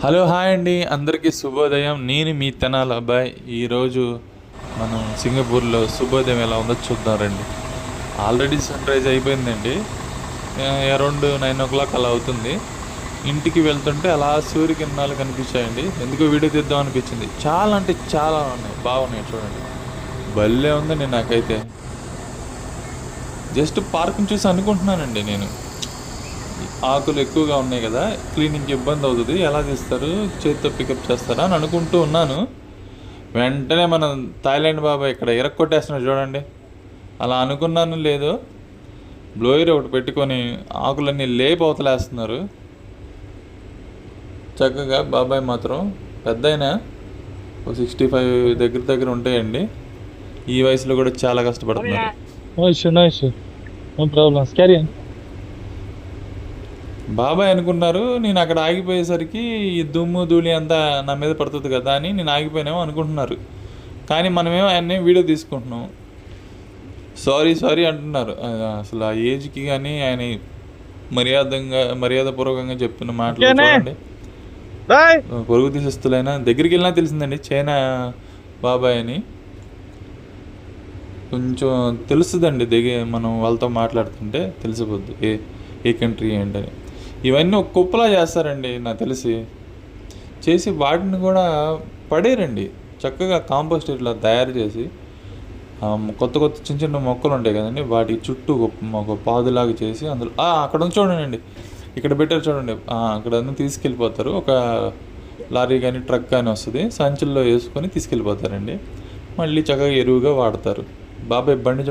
Hello hi అండి, అందరికీ శుభోదయం. నేను మీ తెనాలి అబ్బాయి. ఈరోజు మనం సింగపూర్లో శుభోదయం ఎలా ఉందో చూద్దాం రండి. ఆల్రెడీ సన్ రైజ్ అయిపోయిందండి. అరౌండ్ 9 o'clock అలా అవుతుంది. ఇంటికి వెళ్తుంటే అలా సూర్యకిరణాలు కనిపించాయండి. ఎందుకో వీడియో తీద్దాం అనిపించింది. చాలా అంటే చాలా ఉన్నాయి, బాగున్నాయి చూడండి. భలే ఉందండి. నాకైతే జస్ట్ పార్క్ని చూసి అనుకుంటున్నానండి నేను, ఆకులు ఎక్కువగా ఉన్నాయి కదా, క్లీనింగ్కి ఇబ్బంది అవుతుంది, ఎలా చేస్తారు, చేతితో పికప్ చేస్తారా అని అనుకుంటూ ఉన్నాను. వెంటనే మనం థాయిలాండ్ బాబా ఇక్కడ ఇరక్కొట్టేస్తున్నాడు చూడండి. అలా అనుకున్నాను లేదు, బ్లోయర్ ఒకటి పెట్టుకొని ఆకులన్నీ లేపి అవతలేస్తున్నారు. చక్కగా బాబాయ్ మాత్రం పెద్ద అయినా ఒక 65 దగ్గర దగ్గర ఉంటాయండి. ఈ వయసులో కూడా చాలా కష్టపడుతున్నారు. No issue, no issue. No problems. Carry on. బాబాయ్ అనుకున్నారు నేను అక్కడ ఆగిపోయేసరికి ఈ దుమ్ము ధూళి అంతా నా మీద పడుతుంది కదా అని నేను ఆగిపోయినామో అనుకుంటున్నారు. కానీ మనమేమో ఆయన్ని వీడియో తీసుకుంటున్నాం. సారీ సారీ అంటున్నారు. అసలు ఆ ఏజ్కి కానీ ఆయన మర్యాదపూర్వకంగా చెప్తున్న మాటలు చూడండి. పొరుగు దేశస్తులైనా దగ్గరికి వెళ్ళినా తెలిసిందండి చైనా బాబాయ్ అని. కొంచెం తెలుస్తుందండి, మనం వాళ్ళతో మాట్లాడుతుంటే తెలిసిపోద్ది ఏ కంట్రీ ఏంటని. ఇవన్నీ ఒక కుప్పలా చేస్తారండి నాకు తెలిసి. చేసి వాటిని కూడా పడేరండి. చక్కగా కాంపోస్ట్ ఇట్లా తయారు చేసి కొత్త కొత్త చిన్న చిన్న మొక్కలు ఉంటాయి కదండి, వాటి చుట్టూ ఒక పాదులాగా చేసి అందులో అక్కడ ఉంది చూడండి, ఇక్కడ పెట్టారు చూడండి. అక్కడ తీసుకెళ్ళిపోతారు. ఒక లారీ కానీ ట్రక్ కానీ వస్తుంది, సంచుల్లో వేసుకొని తీసుకెళ్ళిపోతారండి. మళ్ళీ చక్కగా ఎరువుగా వాడతారు. బాబాయ్ బండి